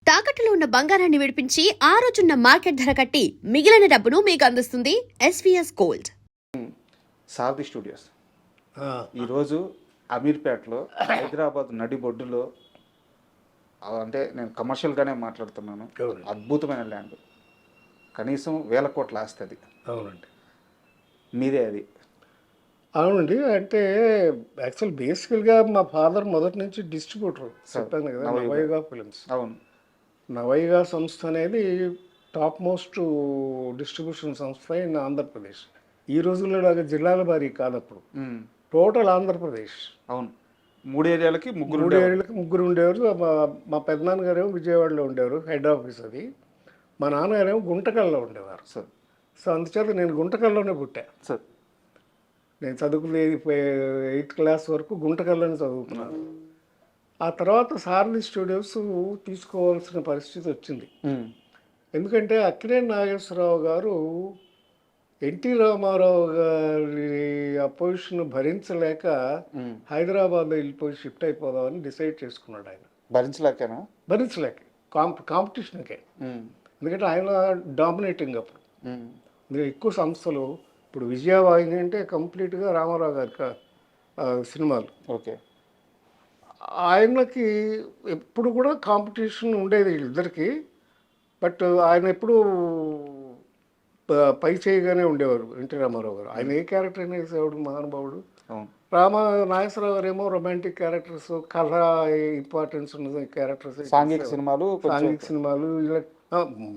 తాకట్టులో ఉన్న బంగారాన్ని విడిపించి ఆ రోజున్న మార్కెట్ ధర కట్టి మిగిలిన డబ్బును మీకు అందిస్తుంది ఎస్వీఎస్ గోల్డ్. సారథి స్టూడియోస్ ఈరోజు అమీర్పేటలో హైదరాబాద్ నడిబొడ్డులో, అంటే నేను కమర్షియల్గానే మాట్లాడుతున్నాను. అద్భుతమైన ల్యాండ్, కనీసం 1000 కోట్ల ఆస్తి అది. అవునండి, మీదే అది. అవునండి. అంటే యాక్చువల్ బేసికల్గా మా ఫాదర్ మొదటి నుంచి డిస్ట్రిబ్యూటర్, చెప్పాను కదా, నవయుగ ఫిలిమ్స్. అవును, నవయుగ సంస్థ అనేది టాప్ మోస్ట్ డిస్ట్రిబ్యూషన్ సంస్థ ఇన్ ఆంధ్రప్రదేశ్. ఈ రోజుల్లో లాగా జిల్లాల వారీ కాదు, అప్పుడు టోటల్ ఆంధ్రప్రదేశ్. అవును, 3 ఏరియాలకి ముగ్గురు ఉండేవారు. మా పెద్దనాన్నగారేమో విజయవాడలో ఉండేవారు, హెడ్ ఆఫీస్ అది. మా నాన్నగారేమో గుంటకల్లో ఉండేవారు. సో అందుచేత నేను గుంటకల్లోనే పుట్టా. నేను చదువుకునేది 8th క్లాస్ వరకు గుంటకల్లోనే చదువుకున్నాను. ఆ తర్వాత సారథి స్టూడియోస్ తీసుకోవాల్సిన పరిస్థితి వచ్చింది. ఎందుకంటే అక్కినేని నాగేశ్వరరావు గారు ఎన్టీ రామారావు గారి అపోజిషన్ భరించలేక హైదరాబాద్ వెళ్ళిపోయి షిఫ్ట్ అయిపోదామని డిసైడ్ చేసుకున్నాడు. ఆయన భరించలేక కాంపిటీషన్కే. ఎందుకంటే ఆయన డామినేటింగ్ అప్పుడు. ఎక్కువ సంస్థలు, ఇప్పుడు విజయవాహిని అంటే కంప్లీట్గా రామారావు గారి సినిమాలు. ఓకే, ఆయనకి ఎప్పుడు కూడా కాంపిటీషన్ ఉండేది వీళ్ళిద్దరికి. బట్ ఆయన ఎప్పుడు పై చేయగానే ఉండేవారు ఎన్టీ రామారావు గారు. ఆయన ఏ క్యారెక్టర్ అయినా వేసేవాడు, మహానుభావుడు. నాగేశ్వరరావు గారు ఏమో రొమాంటిక్ క్యారెక్టర్స్, కథ ఇంపార్టెన్స్ ఉన్న క్యారెక్టర్స్, సాంఘిక సినిమాలు ఇలా.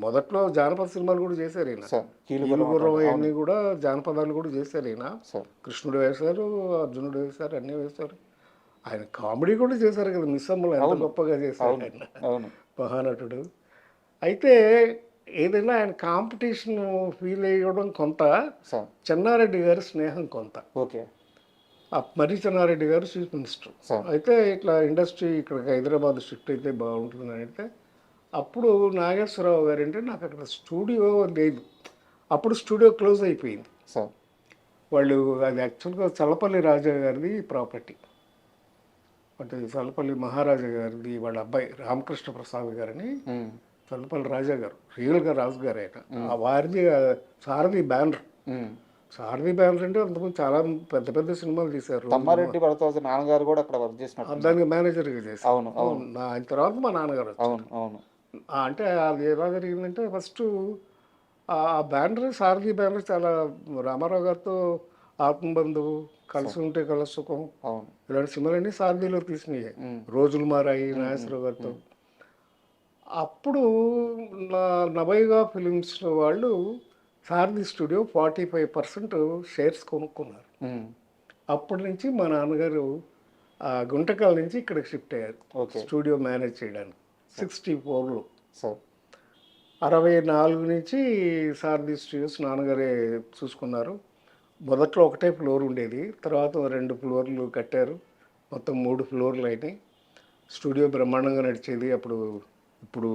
మొదట్లో జానపద సినిమాలు కూడా చేశారు ఈయన. కీలుగుర్రం అన్నీ కూడా జానపదాలు కూడా చేశారు ఈయన. కృష్ణుడు వేశారు, అర్జునుడు వేశారు, అన్నీ వేశారు. ఆయన కామెడీ కూడా చేశారు కదా, మిస్సమ్మలు ఎంత గొప్పగా చేశారు ఆయన, మహానటుడు. అయితే ఏదైనా ఆయన కాంపిటీషన్ ఫీల్ అయ్యడం కొంత, చెన్నారెడ్డి గారి స్నేహం కొంత. ఓకే, మర్రి చెన్నారెడ్డి గారు చీఫ్ మినిస్టర్. అయితే ఇట్లా ఇండస్ట్రీ ఇక్కడికి హైదరాబాద్ షిఫ్ట్ అయితే బాగుంటుందని అయితే, అప్పుడు నాగేశ్వరరావు గారు అంటే నాకు అక్కడ స్టూడియో లేదు. అప్పుడు స్టూడియో క్లోజ్ అయిపోయింది. వాళ్ళు అది యాక్చువల్గా చల్లపల్లి రాజా గారిది ప్రాపర్టీ. అంటే చల్లపల్లి మహారాజా గారిది వాళ్ళ అబ్బాయి రామకృష్ణ ప్రసాద్ గారని, చల్లపల్లి రాజా గారు రియల్గా రాజు గారు ఆయన. ఆ వారిది సారథి బ్యానర్. సారథి బ్యానర్ అంటే అంతకుముందు చాలా పెద్ద పెద్ద సినిమాలు తీశారు. తమ్మారెడ్డి భరద్వాజ నాన్నగారు కూడా అక్కడ వర్క్ చేసినట్టు, దానికి మేనేజర్గా చేశారు. ఆయన తర్వాత మా నాన్నగారు. అంటే అది ఎలా జరిగిందంటే, ఫస్ట్ ఆ బ్యానర్, సారథి బ్యానర్ చాలా రామారావు గారితో ఆత్మబంధువు, కలిసి ఉంటే కల సుఖం, ఇలాంటి సినిమాలన్నీ సారథిలో తీసినాయి. రోజులు మారాయి నాగేశ్వరరావు గారితో. అప్పుడు నవయుగ ఫిలిమ్స్ వాళ్ళు సారథి స్టూడియో 45% షేర్స్ కొనుక్కున్నారు. అప్పటి నుంచి మా నాన్నగారు గుంటకల్ నుంచి ఇక్కడికి షిఫ్ట్ అయ్యారు స్టూడియో మేనేజ్ చేయడానికి. 64లో 64 నుంచి సారథి స్టూడియోస్ నాన్నగారే చూసుకున్నారు. మొదట్లో ఒకటే ఫ్లోర్ ఉండేది, తర్వాత 2 ఫ్లోర్లు కట్టారు, మొత్తం 3 ఫ్లోర్లు అయినాయి. స్టూడియో బ్రహ్మాండంగా నడిచేది. ఇప్పుడు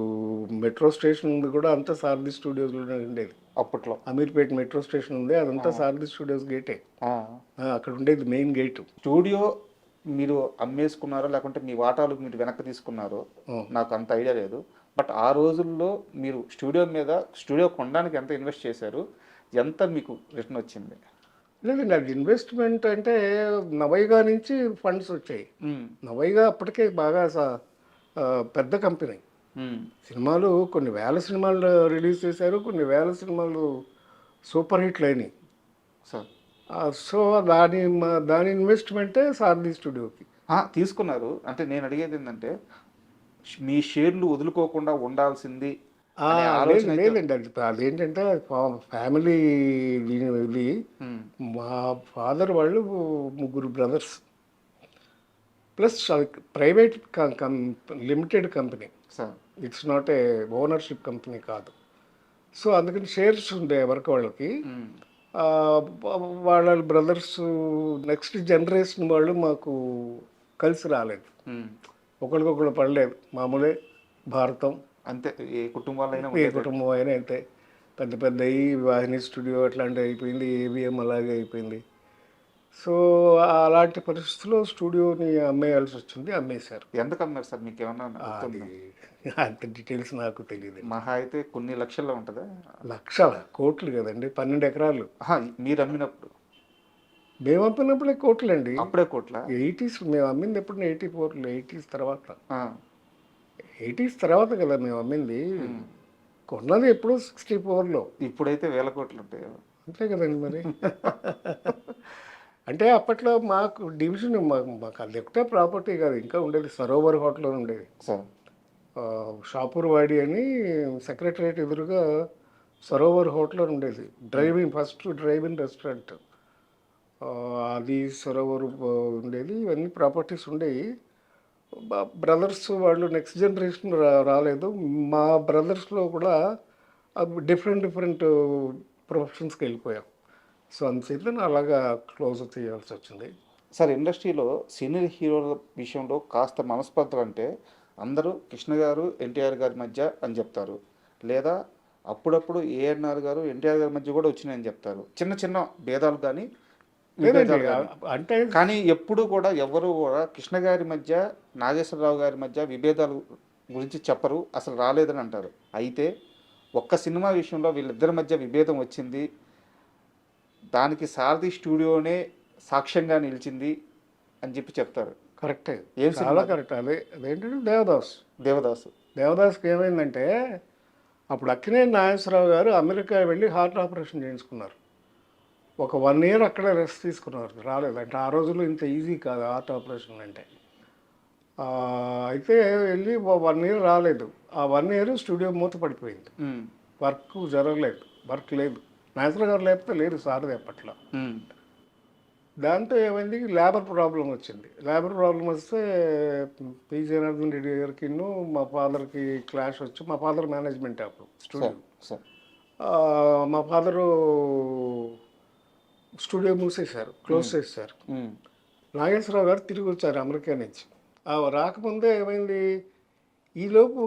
మెట్రో స్టేషన్ ఉంది కూడా అంతా సారథి స్టూడియోస్లోనే ఉండేది. అప్పట్లో అమీర్పేట మెట్రో స్టేషన్ ఉంది, అదంతా సారథి స్టూడియోస్ గేటే. అక్కడ ఉండేది మెయిన్ గేటు. స్టూడియో మీరు అమ్మేసుకున్నారో లేకుంటే మీ వాటాలు మీరు వెనక్కి తీసుకున్నారో నాకు అంత ఐడియా లేదు. బట్ ఆ రోజుల్లో మీరు స్టూడియో కొనడానికి ఎంత ఇన్వెస్ట్ చేశారు, ఎంత మీకు రిటర్న్ వచ్చింది? లేదండి, అది ఇన్వెస్ట్మెంట్ అంటే నవయుగ నుంచి ఫండ్స్ వచ్చాయి. నవయుగ అప్పటికే బాగా పెద్ద కంపెనీ. సినిమాలు కొన్ని వేల సినిమాలు రిలీజ్ చేశారు, కొన్ని వేల సినిమాలు సూపర్ హిట్లు అయినాయి. సో దాని ఇన్వెస్ట్మెంటే సారథి స్టూడియోకి తీసుకున్నారు. అంటే నేను అడిగేది ఏంటంటే, మీ షేర్లు వదులుకోకుండా ఉండాల్సింది లేదండి. అదేంటంటే ఫ్యామిలీ ఇది. మా ఫాదర్ వాళ్ళు 3 brothers, plus private limited company. It's not a ownership company కాదు. సో అందుకని షేర్స్ ఉండే వరకు వాళ్ళకి. వాళ్ళ బ్రదర్స్ నెక్స్ట్ జనరేషన్ వాళ్ళు మాకు కలిసి రాలేదు, ఒకరికొకరు పడలేదు. మామూలే, భారతం అంతే. ఏ కుటుంబం అయినా అంతే. పెద్ద వాహిని స్టూడియో అట్లాంటివి అయిపోయింది, ఏవిఎం అలాగే అయిపోయింది. సో అలాంటి పరిస్థితుల్లో స్టూడియోని అమ్మేయాల్సి వచ్చింది, అమ్మేశారు. ఎందుకు అమ్మారు సార్? మీకు ఏమన్నా అది గుర్తుందా? అంత డీటెయిల్స్ నాకు తెలియదు. మహా అయితే కొన్ని లక్షల్లో ఉంటుందా? లక్షల కోట్లు కదండి, 12 ఎకరాలు. ఆహా, మీరు అమ్మినప్పుడు మేము అమ్మినప్పుడే కోట్లండి. అప్పుడే కోట్ల? 80s మేము అమ్మింది ఎప్పుడు 84లో, 80s తర్వాత. ఆ, 80s తర్వాత కదా మేము అమ్మింది. కొన్నది ఎప్పుడు 64లో. ఇప్పుడైతే వేల కోట్లు ఉంటాయి. అంతే కదండి మరి. అంటే అప్పట్లో మాకు డివిజన్ మాకు అది ఒకటే ప్రాపర్టీ కాదు, ఇంకా ఉండేది సరోవర్ హోటల్ ఉండేది. సార్ షాపూర్ వాడి అని సెక్రటరియట్ ఎదురుగా సరోవర్ హోటల్ అని ఉండేది. ఫస్ట్ డ్రైవింగ్ రెస్టారెంట్ అది సరోవర్ ఉండేది. ఇవన్నీ ప్రాపర్టీస్ ఉండేవి. బ్రదర్స్ వాళ్ళు నెక్స్ట్ జనరేషన్ రాలేదు. మా బ్రదర్స్లో కూడా డిఫరెంట్ ప్రొఫెషన్స్కి వెళ్ళిపోయాం. సో అందుచేత అలాగా క్లోజ్ చేయాల్సి వచ్చింది. సార్, ఇండస్ట్రీలో సీనియర్ హీరోల విషయంలో కాస్త మనస్పర్ధలు అంటే అందరూ కృష్ణ గారు ఎన్టీఆర్ గారి మధ్య అని చెప్తారు, లేదా అప్పుడప్పుడు ఏఎన్ఆర్ గారు ఎన్టీఆర్ గారి మధ్య కూడా వచ్చినాయని చెప్తారు. చిన్న చిన్న భేదాలు కానీ విభేదాలు కానీ. అంటే కానీ ఎప్పుడు కూడా ఎవరు కూడా కృష్ణ గారి మధ్య నాగేశ్వరరావు గారి మధ్య విభేదాలు గురించి చెప్పరు, అసలు రాలేదని అంటారు. అయితే ఒక్క సినిమా విషయంలో వీళ్ళిద్దరి మధ్య విభేదం వచ్చింది, దానికి సారథి స్టూడియోనే సాక్ష్యంగా నిలిచింది అని చెప్పి చెప్తారు. కరెక్టే, ఏం చాలా సినిమా? కరెక్ట్. అదేంటంటే దేవదాసు ఏమైందంటే అప్పుడు అక్కినేని నాగేశ్వరరావు గారు అమెరికా వెళ్ళి హార్ట్ ఆపరేషన్ చేయించుకున్నారు. ఒక 1 year అక్కడే రెస్ట్ తీసుకున్నారు, రాలేదు. అంటే ఆ రోజుల్లో ఇంత ఈజీ కాదు హార్ట్ ఆపరేషన్ అంటే. అయితే వెళ్ళి 1 year రాలేదు. ఆ 1 year స్టూడియో మూత పడిపోయింది, వర్క్ జరగలేదు, వర్క్ లేదు. నాగేశ్వరరావు గారు లేకపోతే లేదు సారది అప్పట్లో. దాంతో ఏమైంది, లేబర్ ప్రాబ్లం వచ్చింది. లేబర్ ప్రాబ్లం వస్తే పి జనార్దన్ రెడ్డి గారికి మా ఫాదర్కి క్లాష్ వచ్చి, మా ఫాదర్ మేనేజ్మెంట్ అప్పుడు స్టూడియో. మా ఫాదరు స్టూడియో మూసేశారు, క్లోజ్ చేశారు. నాగేశ్వరరావు గారు తిరిగి వచ్చారు అమెరికా నుంచి. రాకముందే ఏమైంది, ఈలోపు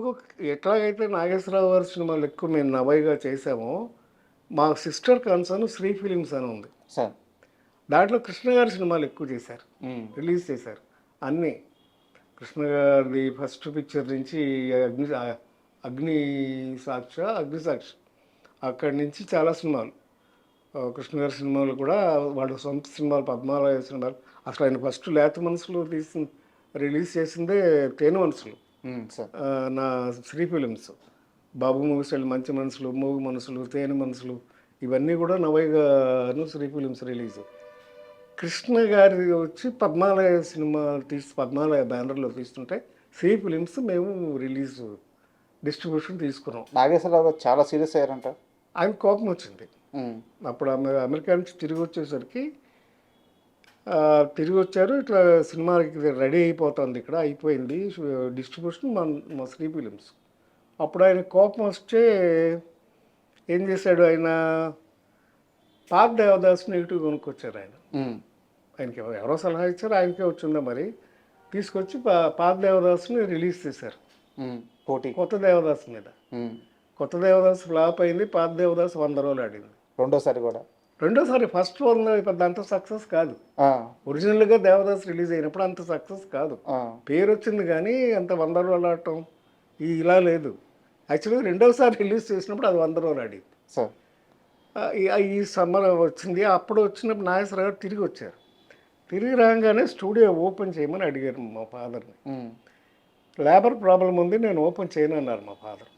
ఎట్లాగైతే నాగేశ్వరరావు గారి సినిమాలు ఎక్కువ మేము నవైగా చేసామో, మా సిస్టర్ కన్సర్న్ శ్రీ ఫిలిమ్స్ అని ఉంది, దాంట్లో కృష్ణ గారి సినిమాలు ఎక్కువ చేశారు, రిలీజ్ చేశారు అన్నీ. కృష్ణ గారి ఫస్ట్ పిక్చర్ నుంచి అగ్ని సాక్షి అక్కడి నుంచి చాలా సినిమాలు, కృష్ణ గారి సినిమాలు కూడా వాళ్ళ సొంత సినిమాలు, పద్మాలయ సినిమాలు. అసలు ఆయన ఫస్ట్ లేత మనసులు రిలీజ్ చేసిందే తేనె మనసులు, నా శ్రీ ఫిలిమ్స్. బాబు మూవీస్ మంచి మనసులు, మూగు మనసులు, తేనె మనసులు, ఇవన్నీ కూడా నవైగాను శ్రీ ఫిలిమ్స్ రిలీజ్. కృష్ణ గారి వచ్చి పద్మాలయ సినిమా పద్మాలయ బ్యానర్లో తీస్తుంటే శ్రీ ఫిలిమ్స్ మేము రిలీజ్ డిస్ట్రిబ్యూషన్ తీసుకున్నాం. నాగేశ్వరరావు గారు చాలా సీరియస్ అయ్యారంట. ఆయన కోపం వచ్చింది. అప్పుడు అమెరికా నుంచి తిరిగి వచ్చేసరికి తిరిగి వచ్చారు, ఇట్లా సినిమాకి రెడీ అయిపోతుంది, ఇక్కడ అయిపోయింది డిస్ట్రిబ్యూషన్ మా శ్రీ ఫిలిమ్స్. అప్పుడు ఆయన కోపం వస్తే ఏం చేశాడు, ఆయన పాత దేవదాస్ నెగిటివ్ కొనుక్కొచ్చారు. ఆయనకి ఎవరో సలహా ఇచ్చారు, ఆయనకే వచ్చిందా మరి, తీసుకొచ్చి పాత దేవదాస్ని రిలీజ్ చేశారు కొత్త దేవదాస్ మీద. కొత్త దేవదాస్ ఫ్లాప్ అయింది, పాత దేవదాస్ 100 రోజులు ఆడింది. రెండోసారి ఫస్ట్ వన్ పెద్ద అంత సక్సెస్ కాదు. ఒరిజినల్గా దేవదాస్ రిలీజ్ అయినప్పుడు అంత సక్సెస్ కాదు, పేరు వచ్చింది కానీ అంత 100 రోజులు ఆడటం ఇలా లేదు. యాక్చువల్గా రెండోసారి రిలీజ్ చేసినప్పుడు అది 100 రోజులు ఆడింది. ఈ సమ్మర్ వచ్చింది. అప్పుడు వచ్చినప్పుడు నాగేశ్వరరావు గారు తిరిగి వచ్చారు. తిరిగి రాగానే స్టూడియో ఓపెన్ చేయమని అడిగారు మా ఫాదర్ని. లేబర్ ప్రాబ్లం ఉంది, నేను ఓపెన్ చేయను అన్నారు మా ఫాదర్.